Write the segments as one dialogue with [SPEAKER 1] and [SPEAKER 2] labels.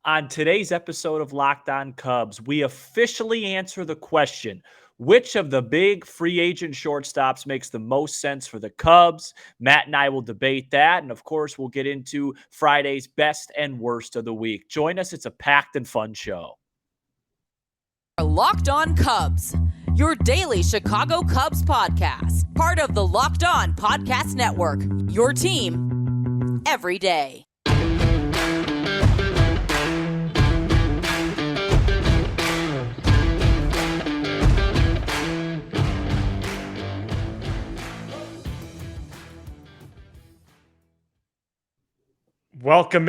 [SPEAKER 1] On today's episode of Locked On Cubs, we officially answer the question, which of the big free agent shortstops makes the most sense for the Cubs? Matt and I will debate that. And of course, we'll get into Friday's best and worst of the week. Join us. It's a packed and fun show.
[SPEAKER 2] Locked On Cubs, your daily Chicago Cubs podcast, part of the Locked On Podcast Network, your team every day.
[SPEAKER 3] Welcome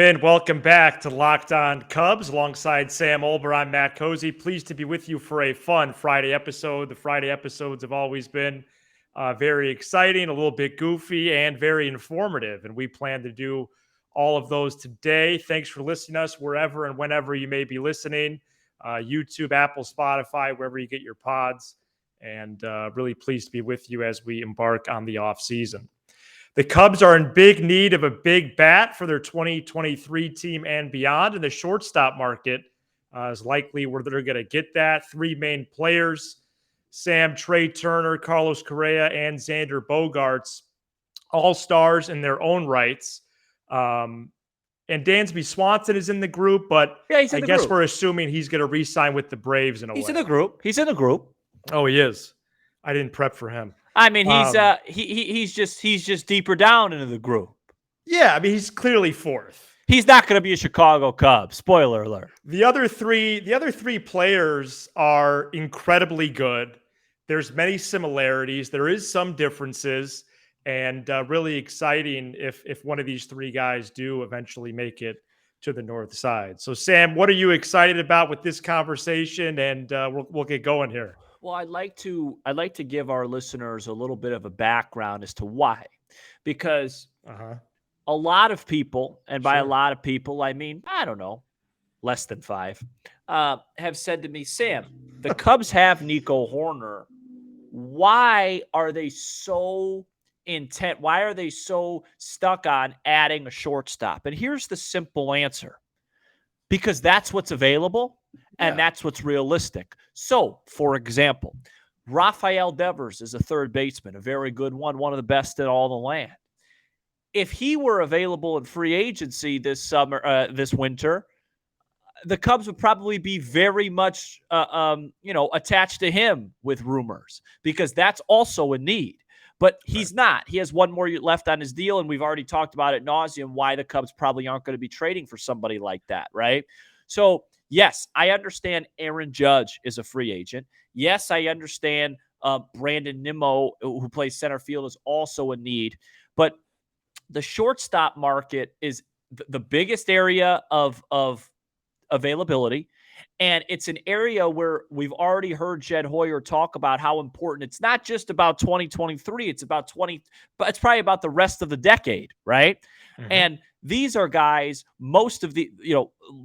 [SPEAKER 3] back to Locked On Cubs. Alongside Sam Olber, I'm Matt Cozy. Pleased to be with you for a fun Friday episode. The Friday episodes have always been very exciting, a little bit goofy, and very informative. And we plan to do all of those today. Thanks for listening to us wherever and whenever you may be listening. YouTube, Apple, Spotify, wherever you get your pods. And really pleased to be with you as we embark on the off season. The Cubs are in big need of a big bat for their 2023 team and beyond, and the shortstop market is likely where they're going to get that. Three main players, Trea Turner, Carlos Correa, and Xander Bogaerts, all stars in their own rights. And Dansby Swanson is in the group, but I guess we're assuming he's going to re-sign with the Braves in a way.
[SPEAKER 1] He's in the group.
[SPEAKER 3] Oh, he is. I didn't prep for him.
[SPEAKER 1] I mean, he's just deeper down into the group.
[SPEAKER 3] Yeah, I mean, he's clearly fourth.
[SPEAKER 1] He's not going to be a Chicago Cub. Spoiler alert.
[SPEAKER 3] The other three players are incredibly good. There's many similarities. There is some differences, and really exciting if one of these three guys do eventually make it to the north side. So, Sam, what are you excited about with this conversation? And we'll get going here.
[SPEAKER 1] Well, I'd like to give our listeners a little bit of a background as to why, because a lot of people, and by a lot of people, I mean, I don't know, less than five, have said to me, Sam, the Cubs have Nico Hoerner. Why are they so intent? Why are they so stuck on adding a shortstop? And here's the simple answer. Because that's what's available and that's what's realistic. So, for example, Rafael Devers is a third baseman, a very good one of the best in all the land. If he were available in free agency this winter, the Cubs would probably be very much, attached to him with rumors because that's also a need. But he's not. He has one more year left on his deal, and we've already talked about ad nauseum why the Cubs probably aren't going to be trading for somebody like that, right? So, yes, I understand Aaron Judge is a free agent. Yes, I understand Brandon Nimmo, who plays center field, is also a need. But the shortstop market is the biggest area of availability. And it's an area where we've already heard Jed Hoyer talk about how important it's not just about 2023. It's about but it's probably about the rest of the decade, right? Mm-hmm. And these are guys, most of the,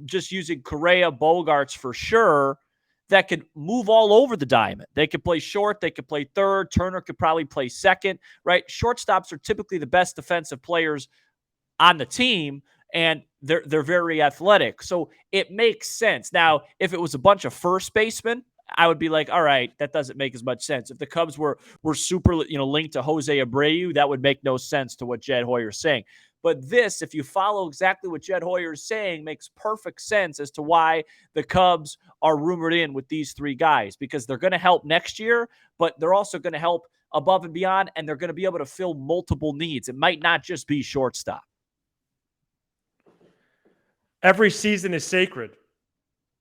[SPEAKER 1] just using Correa, Bogaerts for sure, that could move all over the diamond. They could play short. They could play third. Turner could probably play second, right? Shortstops are typically the best defensive players on the team, and they're very athletic. So it makes sense. Now, if it was a bunch of first basemen, I would be like, all right, that doesn't make as much sense. If the Cubs were super, linked to Jose Abreu, that would make no sense to what Jed Hoyer is saying. But this, if you follow exactly what Jed Hoyer is saying, makes perfect sense as to why the Cubs are rumored in with these three guys, because they're going to help next year, but they're also going to help above and beyond, and they're going to be able to fill multiple needs. It might not just be shortstop.
[SPEAKER 3] Every season is sacred.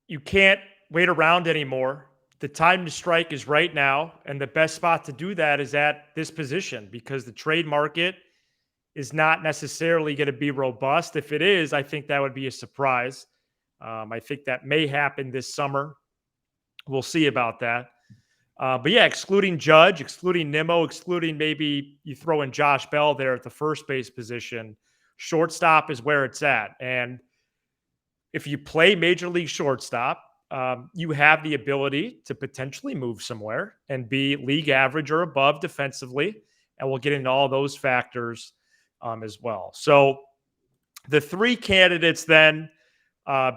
[SPEAKER 3] You can't wait around anymore. The time to strike is right now, and the best spot to do that is at this position because the trade market is not necessarily going to be robust. If it is, I think that would be a surprise. I think that may happen this summer. We'll see about that. But yeah, excluding Judge, excluding Nimmo, excluding maybe you throw in Josh Bell there at the first base position, shortstop is where it's at. And if you play major league shortstop, you have the ability to potentially move somewhere and be league average or above defensively. And we'll get into all those factors as well. So the three candidates then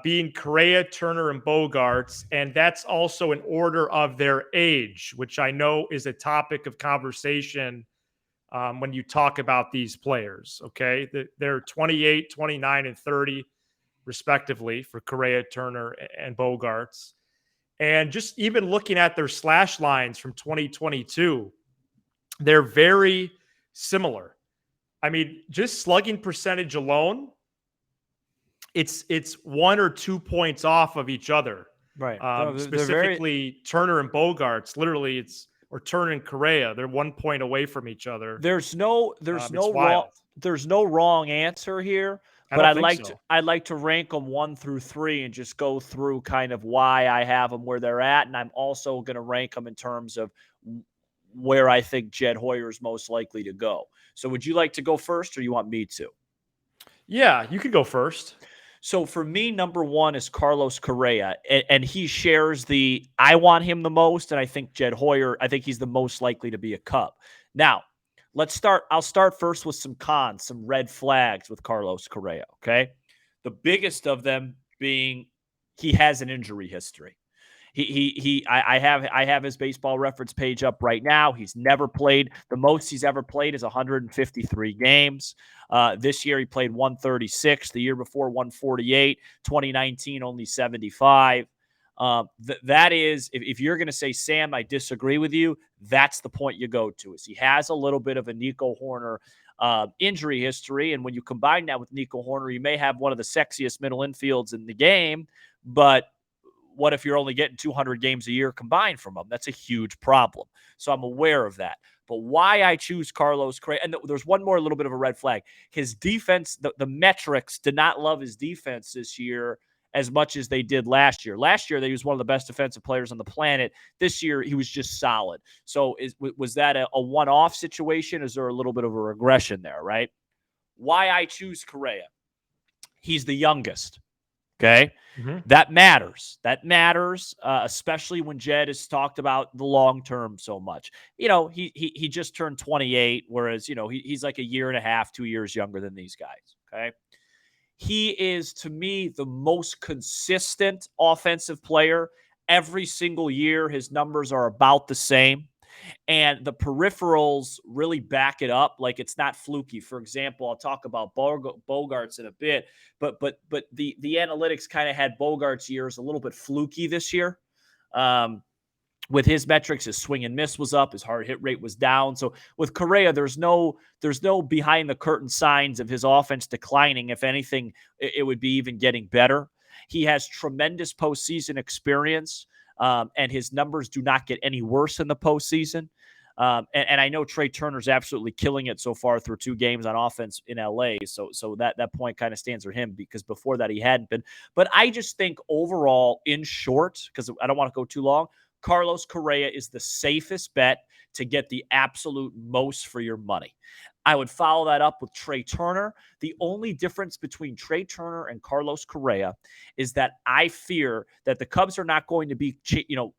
[SPEAKER 3] being Correa, Turner, and Bogaerts. And that's also in order of their age, which I know is a topic of conversation when you talk about these players. Okay. They're 28, 29, and 30, respectively, for Correa, Turner, and Bogaerts. And just even looking at their slash lines from 2022, they're very similar. I mean, just slugging percentage alone, it's 1 or 2 points off of each other.
[SPEAKER 1] Right.
[SPEAKER 3] Specifically, Turner and Bogaerts. Literally, or Turner and Correa. They're 1 point away from each other.
[SPEAKER 1] There's no wrong answer here. But I'd like to rank them 1 through 3 and just go through kind of why I have them where they're at, and I'm also going to rank them in terms of where I think Jed Hoyer is most likely to go. So would you like to go first, or you want me to?
[SPEAKER 3] Yeah, you could go first.
[SPEAKER 1] So for me, number 1 is Carlos Correa, and he shares I want him the most, and I think Jed Hoyer, I think he's the most likely to be a Cub. Now, I'll start first with some cons, some red flags with Carlos Correa, okay? The biggest of them being he has an injury history. I have his baseball reference page up right now. He's never played. The most he's ever played is 153 games. This year he played 136. The year before 148. 2019 only 75. That is, if you're going to say, Sam, I disagree with you, that's the point you go to. Is he has a little bit of a Nico Hoerner injury history, and when you combine that with Nico Hoerner, you may have one of the sexiest middle infields in the game, but what if you're only getting 200 games a year combined from him? That's a huge problem. So I'm aware of that. But why I choose Carlos Correa, and there's one more little bit of a red flag. His defense, the metrics did not love his defense this year as much as they did last year. Last year, he was one of the best defensive players on the planet. This year, he was just solid. So was that a one-off situation? Is there a little bit of a regression there, right? Why I choose Correa? He's the youngest. Okay. Mm-hmm. That matters. Especially when Jed has talked about the long term so much. He just turned 28, whereas, he's like a year and a half, 2 years younger than these guys. Okay. He is, to me, the most consistent offensive player. Every single year, his numbers are about the same. And the peripherals really back it up. Like, it's not fluky. For example, I'll talk about Bogaerts in a bit, but the analytics kind of had Bogaerts' years a little bit fluky this year. With his metrics, his swing and miss was up, his hard hit rate was down. So with Correa, there's no behind the curtain signs of his offense declining. If anything, it would be even getting better. He has tremendous postseason experience. And his numbers do not get any worse in the postseason. And I know Trea Turner's absolutely killing it so far through 2 games on offense in LA. So that point kind of stands for him, because before that he hadn't been. But I just think overall, in short, because I don't want to go too long, Carlos Correa is the safest bet to get the absolute most for your money. I would follow that up with Trea Turner. The only difference between Trea Turner and Carlos Correa is that I fear that the Cubs are not going to be,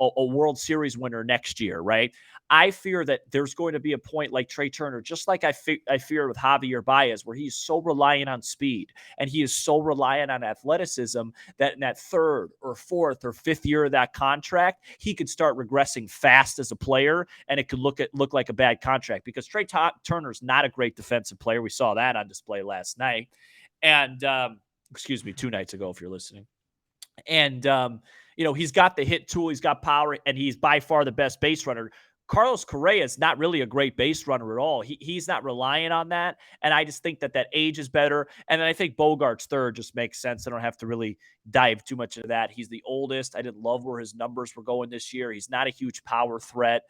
[SPEAKER 1] a World Series winner next year, right? I fear that there's going to be a point like Trea Turner, just like I fear with Javier Baez, where he's so reliant on speed and he is so reliant on athleticism that in that 3rd or 4th or 5th year of that contract, he could start regressing fast as a player, and it could look like a bad contract, because Trea Turner's not a great defensive player. We saw that on display last night. And 2 nights ago, if you're listening. And, he's got the hit tool, he's got power, and he's by far the best base runner. Carlos Correa is not really a great base runner at all. He's not relying on that. And I just think that age is better. And then I think Bogaerts 3rd just makes sense. I don't have to really dive too much into that. He's the oldest. I didn't love where his numbers were going this year. He's not a huge power threat.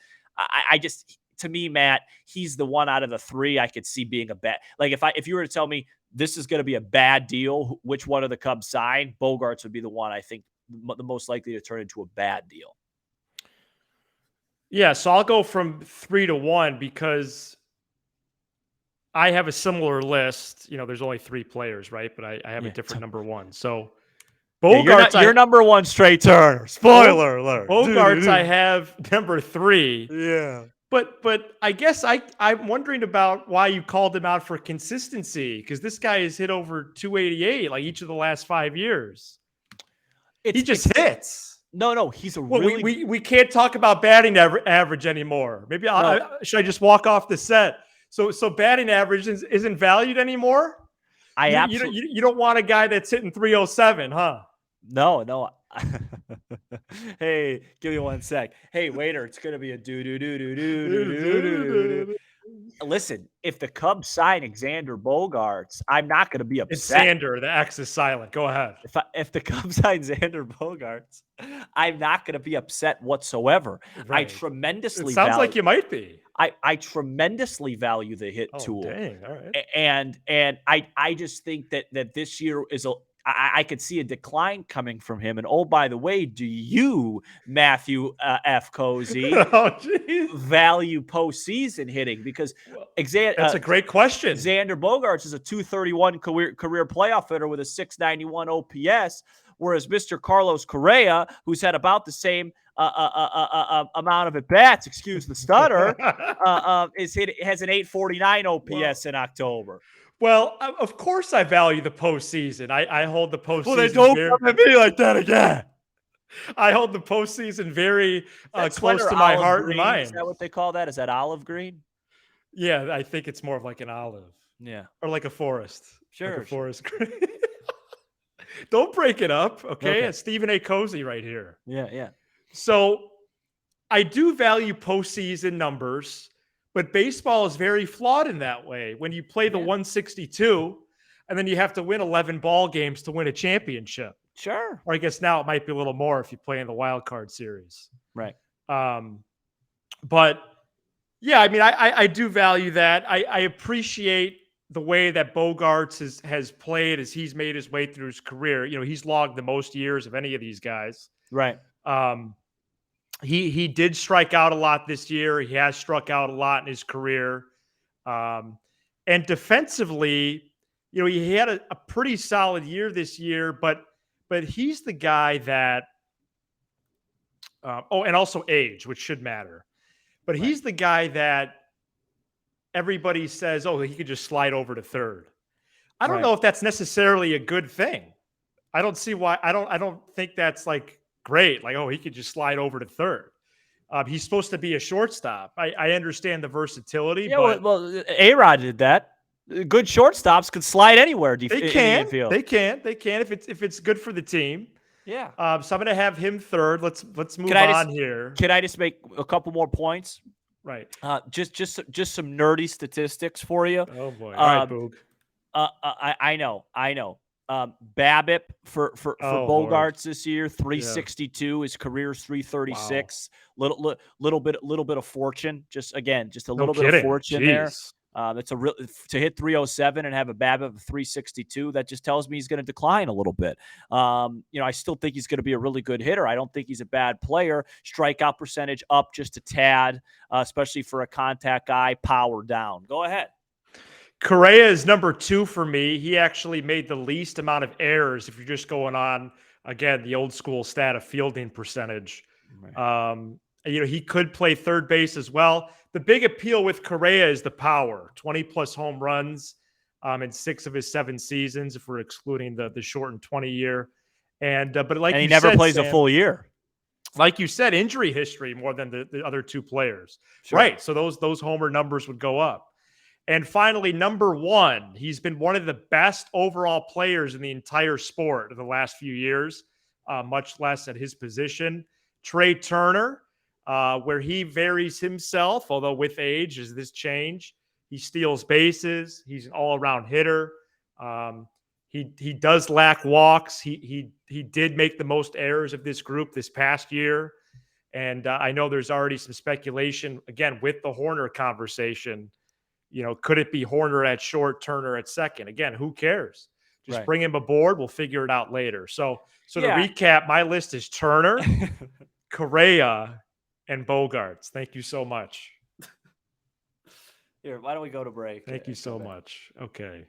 [SPEAKER 1] To me, Matt, he's the one out of the 3 I could see being a bet. Like, if you were to tell me this is going to be a bad deal, which one of the Cubs sign, Bogaerts would be the one I think the most likely to turn into a bad deal.
[SPEAKER 3] Yeah, so I'll go from 3 to 1 because I have a similar list. There's only 3 players, right? But I have a different number 1. So
[SPEAKER 1] Bogaerts, your number 1's Trea Turner. Spoiler alert.
[SPEAKER 3] Bogaerts, I have number 3.
[SPEAKER 1] Yeah.
[SPEAKER 3] But I guess I'm wondering about why you called him out for consistency, because this guy has hit over 288 like each of the last 5 years. He just hits.
[SPEAKER 1] No, he's a
[SPEAKER 3] well,
[SPEAKER 1] really.
[SPEAKER 3] We can't talk about batting average anymore. Maybe should I just walk off the set? So batting average isn't valued anymore. You don't want a guy that's hitting 307, huh?
[SPEAKER 1] No. Hey, give me 1 sec. Hey, waiter, it's gonna be a do. Listen, if the Cubs sign Xander Bogaerts, I'm not going to be upset.
[SPEAKER 3] It's Xander. The X is silent. Go ahead.
[SPEAKER 1] If the Cubs sign Xander Bogaerts, I'm not going to be upset whatsoever.
[SPEAKER 3] Right.
[SPEAKER 1] I tremendously.
[SPEAKER 3] It sounds like you might be.
[SPEAKER 1] I tremendously value the hit tool.
[SPEAKER 3] Dang. All right.
[SPEAKER 1] And I just think that this year is I could see a decline coming from him. And oh, by the way, do you, Matthew F. Cozy, value postseason hitting? Because
[SPEAKER 3] that's a great question.
[SPEAKER 1] Xander Bogaerts is a 231 career playoff hitter with a 691 OPS, whereas Mr. Carlos Correa, who's had about the same amount of at bats, excuse the stutter, has an 849 OPS in October.
[SPEAKER 3] Well, of course I value the postseason. I hold the postseason.
[SPEAKER 1] Well, then don't come at me like that again.
[SPEAKER 3] I hold the postseason very close to my heart and mind.
[SPEAKER 1] Is that what they call that? Is that olive green?
[SPEAKER 3] Yeah, I think it's more of like an olive.
[SPEAKER 1] Yeah.
[SPEAKER 3] Or like a forest.
[SPEAKER 1] Sure.
[SPEAKER 3] Like a forest green. Don't break it up, okay? It's Stephen A. Cozy right here.
[SPEAKER 1] Yeah.
[SPEAKER 3] So I do value postseason numbers, but baseball is very flawed in that way. When you play the 162 and then you have to win 11 ball games to win a championship.
[SPEAKER 1] Sure.
[SPEAKER 3] Or I guess now it might be a little more if you play in the wild card series.
[SPEAKER 1] Right.
[SPEAKER 3] But yeah, I mean, I do value that. I appreciate the way that Bogaerts has played as he's made his way through his career. You know, he's logged the most years of any of these guys.
[SPEAKER 1] Right.
[SPEAKER 3] He did strike out a lot this year. He has struck out a lot in his career. And defensively, you know, he had a pretty solid year this year, but he's the guy that and also age, which should matter. But he's the guy that everybody says, oh, he could just slide over to third. I don't know if that's necessarily a good thing. I don't see why. I don't think that's like great. Like, oh, he could just slide over to third. He's supposed to be a shortstop. I understand the versatility.
[SPEAKER 1] Yeah, well, A-Rod did that. Good shortstops could slide anywhere.
[SPEAKER 3] They can if it's good for the team.
[SPEAKER 1] Yeah.
[SPEAKER 3] So I'm going to have him third. Let's move on here.
[SPEAKER 1] Can I just make a couple more points?
[SPEAKER 3] Right.
[SPEAKER 1] Just some nerdy statistics for you.
[SPEAKER 3] Oh boy. All right, Boog.
[SPEAKER 1] I know. BABIP for Bogaerts this year, 362. His career's 336. Wow. Little bit of fortune. Just a little bit of fortune there. That's to hit 307 and have a BABIP of 362. That just tells me he's going to decline a little bit. I still think he's going to be a really good hitter. I don't think he's a bad player. Strikeout percentage up just a tad, especially for a contact guy. Power down. Go ahead.
[SPEAKER 3] Correa is number 2 for me. He actually made the least amount of errors if you're just going on, again, the old school stat of fielding percentage. Right. He could play third base as well. The big appeal with Correa is the power. 20-plus home runs in 6 of his 7 seasons, if we're excluding the shortened 20-year. And he
[SPEAKER 1] never plays a full year.
[SPEAKER 3] Like you said, injury history more than the other 2 players.
[SPEAKER 1] Sure.
[SPEAKER 3] Right, so those homer numbers would go up. And finally, number 1, he's been one of the best overall players in the entire sport in the last few years, much less at his position. Trea Turner, where he varies himself, although with age, as this change, he steals bases. He's an all-around hitter. He does lack walks. He did make the most errors of this group this past year. And I know there's already some speculation, again, with the Horner conversation. Could it be Horner at short, Turner at second? Again, who cares? Just bring him aboard. We'll figure it out later. So to recap, my list is Turner, Correa, and Bogaerts. Thank you so much.
[SPEAKER 1] Here, why don't we go to break?
[SPEAKER 3] Thank you so much. Okay.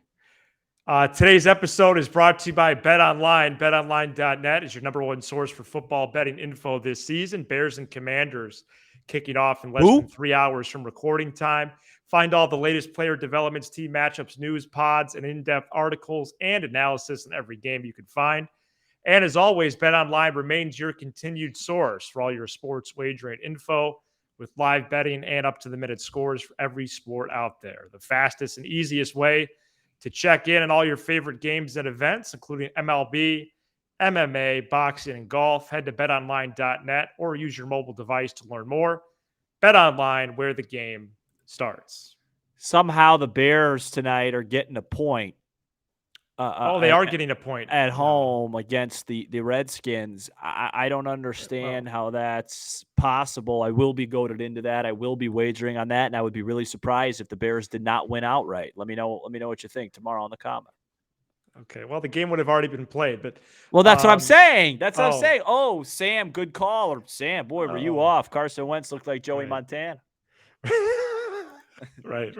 [SPEAKER 3] Today's episode is brought to you by BetOnline. BetOnline.net is your number 1 source for football betting info this season. Bears and Commanders kicking off in less than 3 hours from recording time. Find all the latest player developments, team matchups, news, pods, and in-depth articles and analysis in every game you can find And as always, BetOnline remains your continued source for all your sports wagering info with live betting and up-to-the-minute scores for every sport out there. The fastest and easiest way to check in on all your favorite games and events, including MLB, MMA, boxing, and golf. Head to betonline.net or use your mobile device to learn more. BetOnline, where the game starts.
[SPEAKER 1] Somehow the Bears tonight are getting a point.
[SPEAKER 3] They are getting a point
[SPEAKER 1] at home against the Redskins. I don't understand how that's possible. I will be goaded into that. I will be wagering on that, and I would be really surprised if the Bears did not win outright. Let me know what you think tomorrow in the comment.
[SPEAKER 3] Okay, well, the game would have already been played, but
[SPEAKER 1] that's what I'm saying. That's what I'm saying. Oh, Sam, good call. Or Sam, boy, were you off? Carson Wentz looked like Joey Montana.
[SPEAKER 3] Right.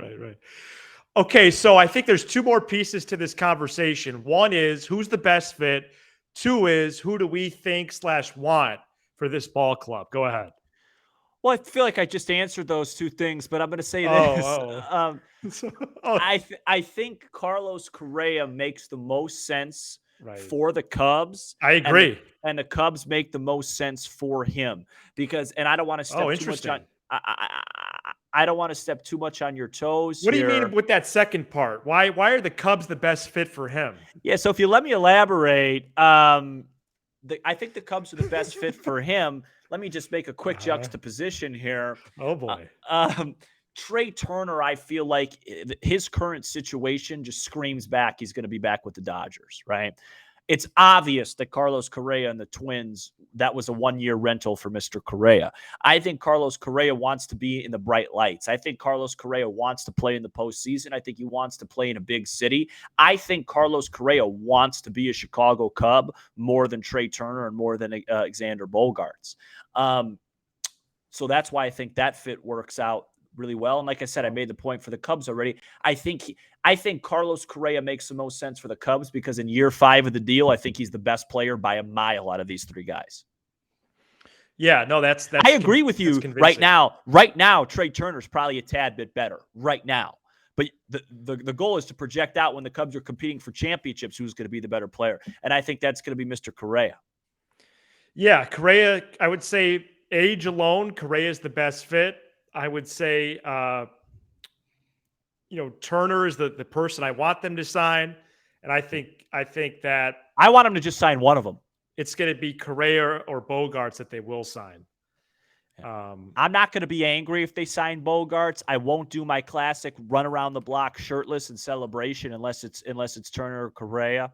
[SPEAKER 3] Okay, so I think there's two more pieces to this conversation. One is who's the best fit. Two is who do we think / want for this ball club? Go ahead.
[SPEAKER 1] Well, I feel like I just answered those two things, but I'm going to say this. I think Carlos Correa makes the most sense for the Cubs.
[SPEAKER 3] I agree.
[SPEAKER 1] And the Cubs make the most sense for him because, and I don't want to step too much on. I don't want to step too much on your toes.
[SPEAKER 3] What do you mean with that second part? Why are the Cubs the best fit for him?
[SPEAKER 1] Yeah, so if you let me elaborate, I think the Cubs are the best fit for him. Let me just make a quick juxtaposition here.
[SPEAKER 3] Oh, boy.
[SPEAKER 1] Trea Turner, I feel like his current situation just screams back he's going to be back with the Dodgers, right? It's obvious that Carlos Correa and the Twins, that was a one-year rental for Mr. Correa. I think Carlos Correa wants to be in the bright lights. I think Carlos Correa wants to play in the postseason. I think he wants to play in a big city. I think Carlos Correa wants to be a Chicago Cub more than Trea Turner and more than Xander Bogaerts. So that's why I think that fit works out really well. And like I said, I made the point for the Cubs already. I think Carlos Correa makes the most sense for the Cubs because in year 5 of the deal, I think he's the best player by a mile out of these three guys.
[SPEAKER 3] Yeah, no, that's
[SPEAKER 1] I agree with you right now. Right now, Trea Turner's probably a tad bit better right now. But the goal is to project out when the Cubs are competing for championships who's going to be the better player. And I think that's going to be Mr. Correa.
[SPEAKER 3] Yeah, Correa, I would say age alone, Correa is the best fit. I would say, Turner is the person I want them to sign. And I think that
[SPEAKER 1] I want them to just sign one of them.
[SPEAKER 3] It's going to be Correa or Bogaerts that they will sign.
[SPEAKER 1] I'm not going to be angry if they sign Bogaerts. I won't do my classic run around the block shirtless in celebration unless it's Turner or Correa.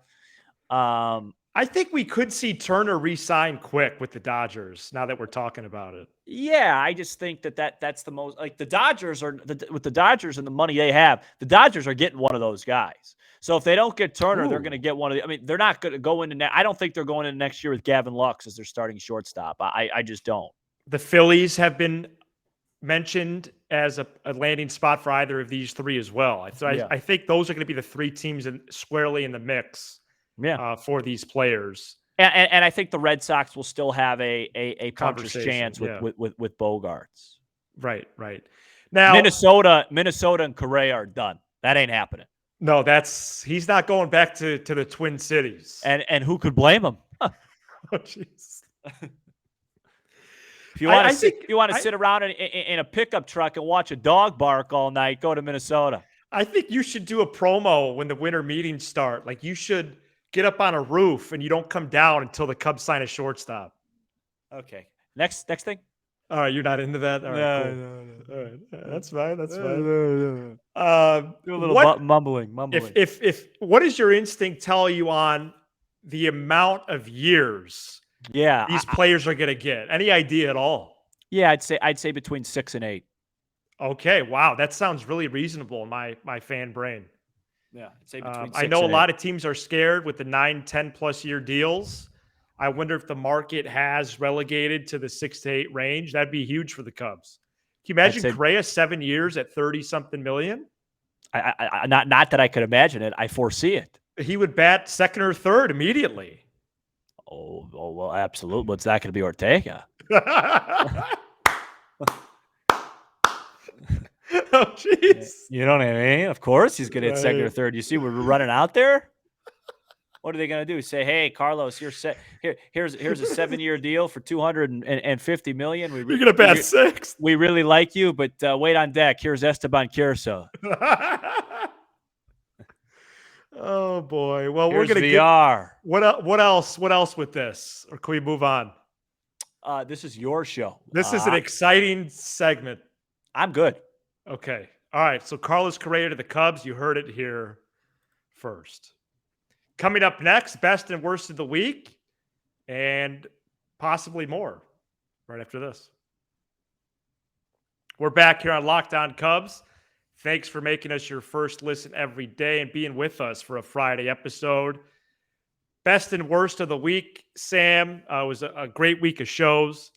[SPEAKER 3] I think we could see Turner re-sign quick with the Dodgers now that we're talking about it.
[SPEAKER 1] Yeah, I just think that's the most like the Dodgers are with the Dodgers and the money they have. The Dodgers are getting one of those guys. So if they don't get Turner, they're going to get one of the. I mean, they're not going to go into. I don't think they're going into next year with Gavin Lux as their starting shortstop. I just don't.
[SPEAKER 3] The Phillies have been mentioned as a landing spot for either of these three as well. I think those are going to be the three teams squarely in the mix. For these players.
[SPEAKER 1] And I think the Red Sox will still have a puncher's chance with Bogaerts.
[SPEAKER 3] Right. Now
[SPEAKER 1] Minnesota and Correa are done. That ain't happening.
[SPEAKER 3] No, he's not going back to the Twin Cities.
[SPEAKER 1] And who could blame him?
[SPEAKER 3] Oh, jeez.
[SPEAKER 1] If you want to sit around in a pickup truck and watch a dog bark all night, go to Minnesota.
[SPEAKER 3] I think you should do a promo when the winter meetings start. Like you should get up on a roof and you don't come down until the Cubs sign a shortstop.
[SPEAKER 1] Okay. Next thing.
[SPEAKER 3] All right, you're not into that. All right, cool.
[SPEAKER 1] No.
[SPEAKER 3] All right, that's fine. That's fine.
[SPEAKER 1] Do a little mumbling.
[SPEAKER 3] If what does your instinct tell you on the amount of years? These players are going to get. Any idea at all?
[SPEAKER 1] Yeah, I'd say between 6 and 8.
[SPEAKER 3] Okay, wow, that sounds really reasonable in my fan brain.
[SPEAKER 1] Yeah, I'd say between 6
[SPEAKER 3] I know
[SPEAKER 1] and
[SPEAKER 3] a lot of teams are scared with the 9-10+ year deals. I wonder if the market has relegated to the 6 to 8 range. That'd be huge for the Cubs. Can you imagine Correa 7 years at 30-something million?
[SPEAKER 1] Not that I could imagine it. I foresee it.
[SPEAKER 3] He would bat second or third immediately.
[SPEAKER 1] Oh well, absolutely. What's that going to be, Ortega?
[SPEAKER 3] Oh, jeez.
[SPEAKER 1] You know what I mean? Of course he's going to hit second or third. You see we're running out there? What are they going to do? Say, hey, Carlos, you're set. Here's a 7-year deal for $250 million.
[SPEAKER 3] You're going to bat sixth.
[SPEAKER 1] We really like you, but wait on deck. Here's Esteban Curso.
[SPEAKER 3] Oh boy. Well,
[SPEAKER 1] Here's
[SPEAKER 3] we're going to
[SPEAKER 1] VR.
[SPEAKER 3] What else? What else with this? Or can we move on?
[SPEAKER 1] This is your show.
[SPEAKER 3] This is an exciting segment.
[SPEAKER 1] I'm good.
[SPEAKER 3] Okay. All right. So Carlos Correa to the Cubs. You heard it here first. Coming up next, best and worst of the week, and possibly more right after this. We're back here on Locked On Cubs. Thanks for making us your first listen every day and being with us for a Friday episode. Best and worst of the week, Sam. It was a great week of shows,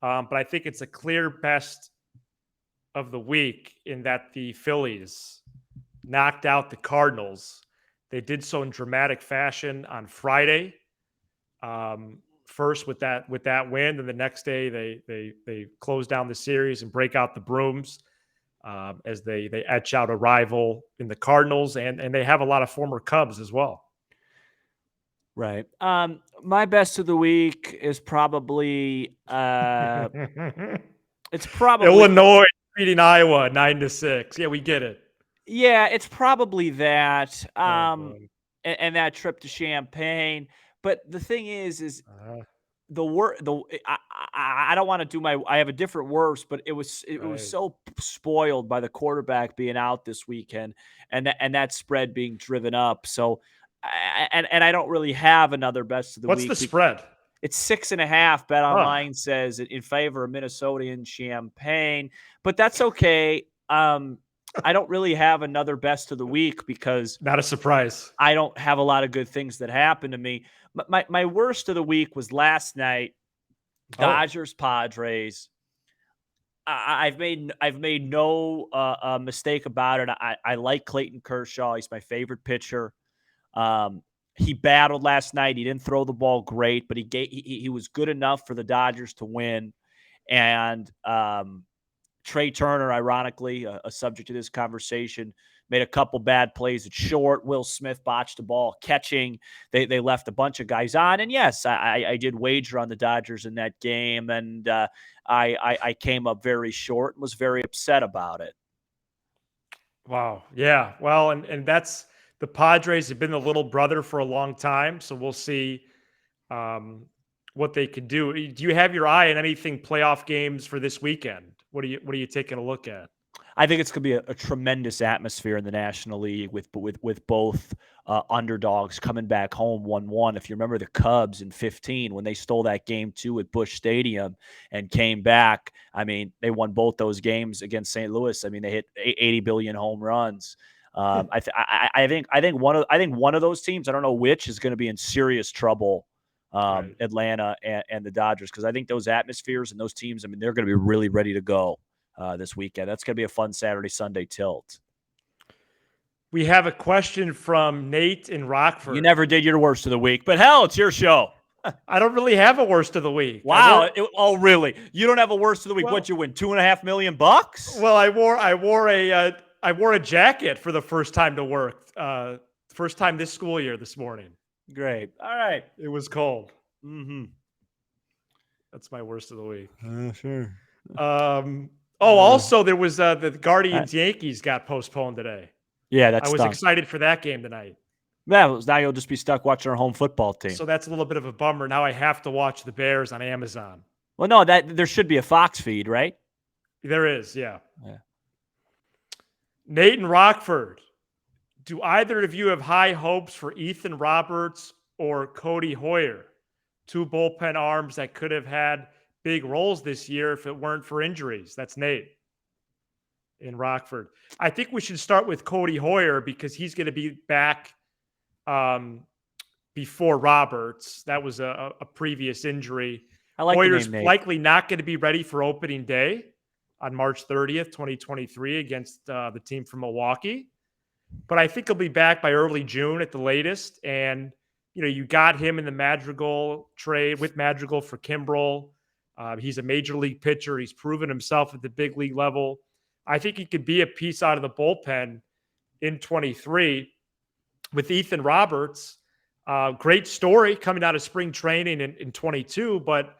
[SPEAKER 3] but I think it's a clear best of the week in that the Phillies knocked out the Cardinals. They did so in dramatic fashion on Friday. First with that win, and the next day they close down the series and break out the brooms as they etch out a rival in the Cardinals, and they have a lot of former Cubs as well.
[SPEAKER 1] Right. My best of the week is probably it's probably
[SPEAKER 3] Illinois beating Iowa 9-6. Yeah, we get it.
[SPEAKER 1] Yeah, it's probably that. And that trip to Champaign. But the thing is the worst. I don't want to do I have a different worst, but it was so spoiled by the quarterback being out this weekend, and that spread being driven up. So, and I don't really have another best of the week.
[SPEAKER 3] What's the spread?
[SPEAKER 1] It's 6.5. Bet Online says in favor of Minnesota and Champaign, but that's okay. I don't really have another best of the week because
[SPEAKER 3] not a surprise.
[SPEAKER 1] I don't have a lot of good things that happened to me. My worst of the week was last night, Dodgers Padres. I've made no mistake about it. I like Clayton Kershaw. He's my favorite pitcher. He battled last night. He didn't throw the ball great, but he was good enough for the Dodgers to win. And Trea Turner, ironically, a subject to this conversation, made a couple bad plays at short. Will Smith botched the ball catching. They left a bunch of guys on. And yes, I did wager on the Dodgers in that game, and I came up very short and was very upset about it.
[SPEAKER 3] Wow. Yeah. Well, and that's the Padres have been the little brother for a long time, so we'll see what they can do. Do you have your eye on anything playoff games for this weekend? What are you taking a look at?
[SPEAKER 1] I think it's going to be a tremendous atmosphere in the National League with both underdogs coming back home 1-1. If you remember the Cubs in 2015 when they stole that game 2 at Busch Stadium and came back, I mean, they won both those games against St. Louis. I mean, they hit 80 billion home runs. I think one of those teams, I don't know which, is going to be in serious trouble. Right. Atlanta and the Dodgers, because I think those atmospheres and those teams, I mean, they're going to be really ready to go this weekend. That's going to be a fun Saturday, Sunday tilt.
[SPEAKER 3] We have a question from Nate in Rockford.
[SPEAKER 1] You never did your worst of the week, but hell, it's your show.
[SPEAKER 3] I don't really have a worst of the week.
[SPEAKER 1] Wow. Oh, really? You don't have a worst of the week? Well, what'd you win? $2.5 million?
[SPEAKER 3] Well, I wore a jacket for the first time to work. First time this school year this morning.
[SPEAKER 1] Great. All right.
[SPEAKER 3] It was cold.
[SPEAKER 1] Mm-hmm.
[SPEAKER 3] That's my worst of the week.
[SPEAKER 1] Sure.
[SPEAKER 3] Also there was the Guardians Yankees got postponed today.
[SPEAKER 1] Yeah,
[SPEAKER 3] I was excited for that game tonight.
[SPEAKER 1] Yeah, now you'll just be stuck watching our home football team.
[SPEAKER 3] So that's a little bit of a bummer. Now I have to watch the Bears on Amazon.
[SPEAKER 1] Well, no, there should be a Fox feed, right?
[SPEAKER 3] There is, yeah. Nate in Rockford. Do either of you have high hopes for Ethan Roberts or Cody Hoyer? 2 bullpen arms that could have had big roles this year if it weren't for injuries. That's Nate in Rockford. I think we should start with Cody Hoyer because he's going to be back before Roberts. That was a previous injury.
[SPEAKER 1] I like
[SPEAKER 3] Hoyer's
[SPEAKER 1] the name, Nate.
[SPEAKER 3] Likely not going to be ready for opening day on March 30th, 2023 against the team from Milwaukee. But I think he'll be back by early June at the latest. And, you got him in the Madrigal trade with Madrigal for Kimbrel. He's a major league pitcher. He's proven himself at the big league level. I think he could be a piece out of the bullpen in 23. With Ethan Roberts, Great story coming out of spring training in 22, but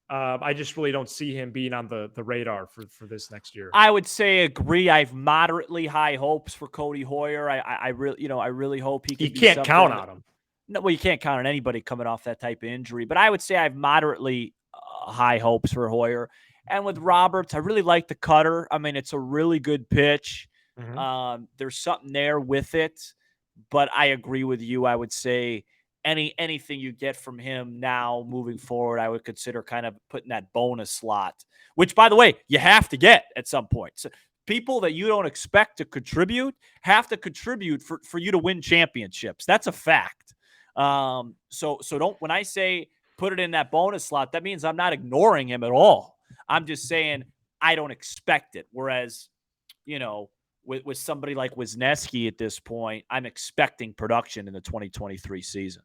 [SPEAKER 3] I just really don't see him being on the radar for this next year.
[SPEAKER 1] I would say agree. I have moderately high hopes for Cody Hoyer. I really hope he can.
[SPEAKER 3] You can't count on him.
[SPEAKER 1] No, well, you can't count on anybody coming off that type of injury. But I would say I have moderately high hopes for Hoyer. And with Roberts, I really like the cutter. I mean, it's a really good pitch. Mm-hmm. There's something there with it. But I agree with you. I would say anything you get from him now moving forward, I would consider kind of putting that bonus slot, which, by the way, you have to get at some point. So people that you don't expect to contribute have to contribute for you to win championships. That's a fact. So don't, when I say put it in that bonus slot, that means I'm not ignoring him at all. I'm just saying I don't expect it. Whereas, with somebody like Wisniewski at this point, I'm expecting production in the 2023 season.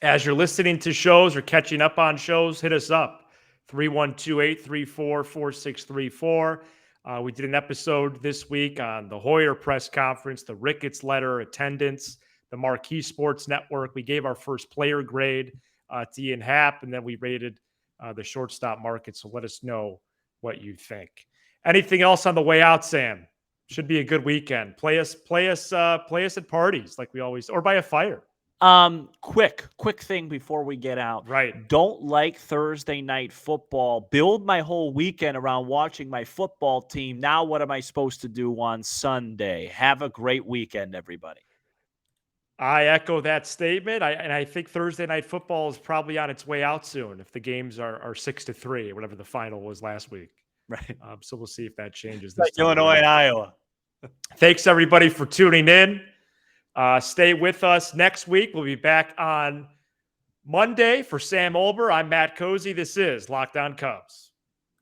[SPEAKER 3] As you're listening to shows or catching up on shows, hit us up. 312-834-4634. We did an episode this week on the Hoyer press conference, the Ricketts letter, attendance, the Marquee Sports Network. We gave our first player grade to Ian Happ, and then we rated the shortstop market. So let us know what you think. Anything else on the way out, Sam? Should be a good weekend. Play us at parties like we always, or by a fire.
[SPEAKER 1] Quick thing before we get out.
[SPEAKER 3] Right.
[SPEAKER 1] Don't like Thursday night football. Build my whole weekend around watching my football team. Now what am I supposed to do on Sunday? Have a great weekend, everybody.
[SPEAKER 3] I echo that statement. I think Thursday night football is probably on its way out soon if the games are 6-3, whatever the final was last week.
[SPEAKER 1] Right.
[SPEAKER 3] So we'll see if that changes.
[SPEAKER 1] Like Illinois and Iowa.
[SPEAKER 3] Thanks, everybody, for tuning in. Stay with us next week. We'll be back on Monday. For Sam Olber, I'm Matt Cozy. This is Locked On Cubs.